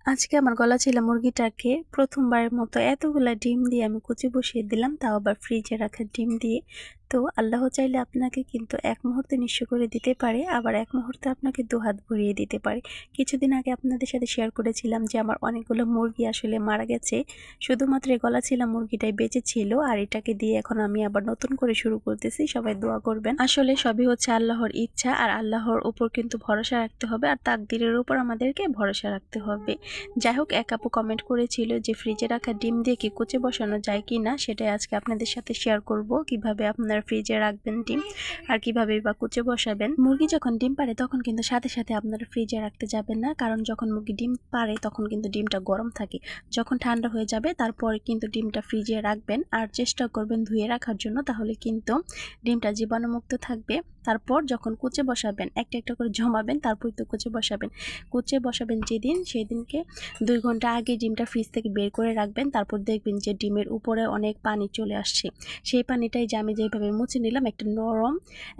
আজকে আমার গলা ছিলা মুরগিটাকে প্রথমবারের মতো এতগুলা ডিম দিয়ে আমি কুচি বসিয়ে দিলাম, তাও আবার ফ্রিজে রাখা ডিম দিয়ে। তো আল্লাহ চাইলে আপনাকে কিন্তু এক মুহূর্তে নিঃস্ব করে দিতে পারে, আবার এক মুহূর্তে আপনাকে দুহাত ভরিয়ে দিতে পারে। কিছুদিন আগে আপনাদের সাথে শেয়ার করেছিলাম যে আমার অনেকগুলো মুরগি আসলে মারা গেছে, শুধুমাত্র এই গলা ছিলা মুরগিটাই বেঁচে ছিল। আর এটাকে দিয়ে এখন আমি আবার নতুন করে শুরু করতেছি, সবাই দোয়া করবেন। আসলে সবই হচ্ছে আল্লাহর ইচ্ছা, আর আল্লাহর উপর কিন্তু ভরসা রাখতে হবে, আর তাকদীরের উপর আমাদেরকে ভরসা রাখতে হবে। যাই হোক, এক আপু কমেন্ট করেছিল যে ফ্রিজে রাখা ডিম দিয়ে কি কুচি বসানো যায় কি না, সেটাই আজকে আপনাদের সাথে শেয়ার করব। কিভাবে আপনারা ফ্রিজে রাখবেন ডিম, আর কিভাবে বা কুচি বসাবেন। মুরগি যখন ডিম পারে তখন কিন্তু সাথে সাথে আপনারা ফ্রিজে রাখতে যাবেন না, কারণ যখন মুরগি ডিম পারে তখন কিন্তু ডিমটা গরম থাকে। যখন ঠান্ডা হয়ে যাবে তারপরে কিন্তু ডিমটা ফ্রিজে রাখবেন, আর চেষ্টা করবেন ধুয়ে রাখার জন্য, তাহলে কিন্তু ডিমটা জীবাণুমুক্ত থাকবে। তারপর যখন কুচে বসাবেন একটা একটা করে জমাবেন, তারপর তো কুচে বসাবেন যেদিন, সেই দিনকে 2 ঘন্টা আগে ডিমটা ফ্রিজ থেকে বের করে রাখবেন। তারপর দেখবেন যে ডিমের উপরে অনেক পানি চলে আসছে। সেই পানিটাই যে আমি যেভাবে মুছে নিলাম, একটা নরম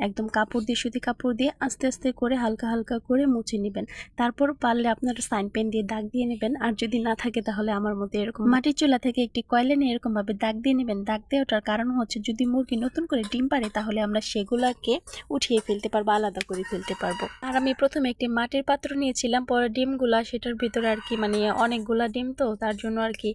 একদম কাপড় দিয়ে, সুতি কাপড় দিয়ে আস্তে আস্তে করে হালকা হালকা করে মুছে নেবেন। তারপর পারলে আপনারা সাইন পেন দিয়ে দাগ দিয়ে নেবেন, আর যদি না থাকে তাহলে আমার মতো এরকম মাটির চুলা থেকে একটি কয়লা নিয়ে এরকম ভাবে দাগ দিয়ে নেবেন। দাগ দেওয়াটার কারণ হচ্ছে যদি মুরগি নতুন করে ডিম পারে তাহলে আমরা সেগুলাকে উঠিয়ে ফেলতে পারবো, আলাদা করে ফেলতে পারবো। আর আমি প্রথমে একটি মাটির পাত্র নিয়েছিলাম, পরে ডিমগুলা সেটার ভিতরে আর কি অনেকগুলা ডিম, তো তার জন্য আর কি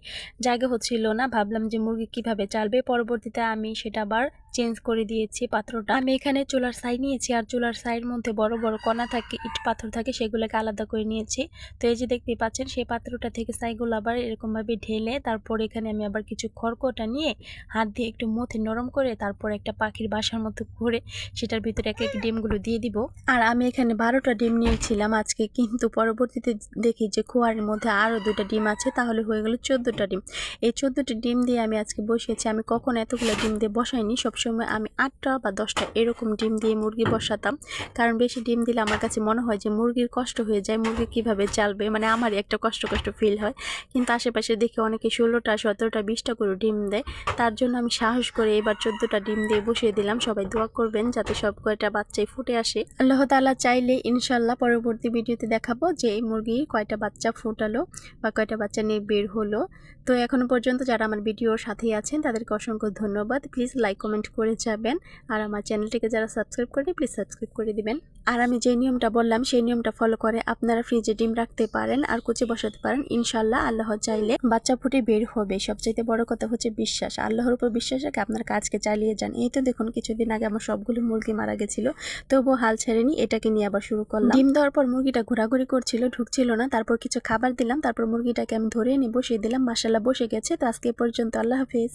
জায়গা হচ্ছিল না। ভাবলাম যে মুরগি কিভাবে চালবে, পরবর্তীতে আমি সেটা আবার চেঞ্জ করে দিয়েছি পাত্রটা। আমি এখানে চুলার সাই নিয়েছি, আর চুলার সাইড মধ্যে বড় বড় কণা থাকে, ইট পাথর থাকে, সেগুলোকে আলাদা করে নিয়েছি। তো এই যে দেখতে পাচ্ছেন, সেই পাত্রটা থেকে সাইগুলো আবার এরকম ভাবে ঢেলে, তারপর এখানে আমি আবার কিছু খড়কটা নিয়ে হাত দিয়ে একটু মথে নরম করে, তারপর একটা পাখির বাসার মতো করে সেটার ভিতরে এক এক ডিমগুলো দিয়ে দিব। আর আমি এখানে 12টা ডিম নিয়েছিলাম আজকে, কিন্তু পরবর্তীতে দেখি যে খোয়ারের মধ্যে আরও 2টা ডিম আছে, তাহলে হয়ে গেল 14টা ডিম। এই 14টা ডিম দিয়ে আমি আজকে বসিয়েছি। আমি কখনো এতগুলো ডিম দিয়ে বসাইনি, সবসময় আমি 8টা বা 10টা এরকম ডিম দিয়ে মুরগি বসাতাম, কারণ বেশি ডিম দিলে আমার কাছে মনে হয় যে মুরগির কষ্ট হয়ে যায়, মুরগি কিভাবে চালবে, আমারই একটা কষ্ট ফিল হয়। কিন্তু আশেপাশে দেখি অনেকে 16টা 17টা 20টা করে ডিম দেয়, তার জন্য আমি সাহস করে এবার 14টা ডিম দিয়ে বসিয়ে দিলাম। সবাই দোয়া করবেন যাতে সব কয়টা বাচ্চাই ফুটে আসে। আল্লাহ তাআলা চাইলে ইনশাল্লাহ পরবর্তী ভিডিওতে দেখাবো যে এই মুরগি কয়টা বাচ্চা ফুটালো বা কয়টা বাচ্চা নিয়ে বের হলো। তো এখনো পর্যন্ত যারা আমার ভিডিওর সাথেই আছেন তাদেরকে অসংখ্য ধন্যবাদ। প্লিজ লাইক কমেন্ট করে যাবেন, আর আমার চ্যানেলটিকে যারা সাবস্ক্রাইব করেনি প্লিজ সাবস্ক্রাইব করে দিবেন। আর আমি যে নিয়মটা বললাম সেই নিয়মটা ফলো করে আপনারা ফ্রিজে ডিম রাখতে পারেন আর কুচি বসাতে পারেন। ইনশাল্লাহ আল্লাহ চাইলে বাচ্চা ফুটে বের হবে। সবচাইতে বড় কথা হচ্ছে বিশ্বাস, আল্লাহর উপর বিশ্বাস রেখে আপনার কাজকে চালিয়ে যান। এই তো দেখুন, কিছুদিন আগে আমার সবগুলো মুরগি মারা গেছিল, তবুও হাল ছেড়েনি, এটাকে নিয়ে আবার শুরু করলাম। ডিম দেওয়ার পর মুরগিটা ঘোরাঘুরি করছিল, ঢুকছিল না, তারপর কিছু খাবার দিলাম, তারপর মুরগিটাকে আমি ধরে নিয়ে বসিয়ে দিলাম। মাশাআল্লাহ বসে গেছে। তো আজকে পর্যন্ত, আল্লাহ হাফেজ।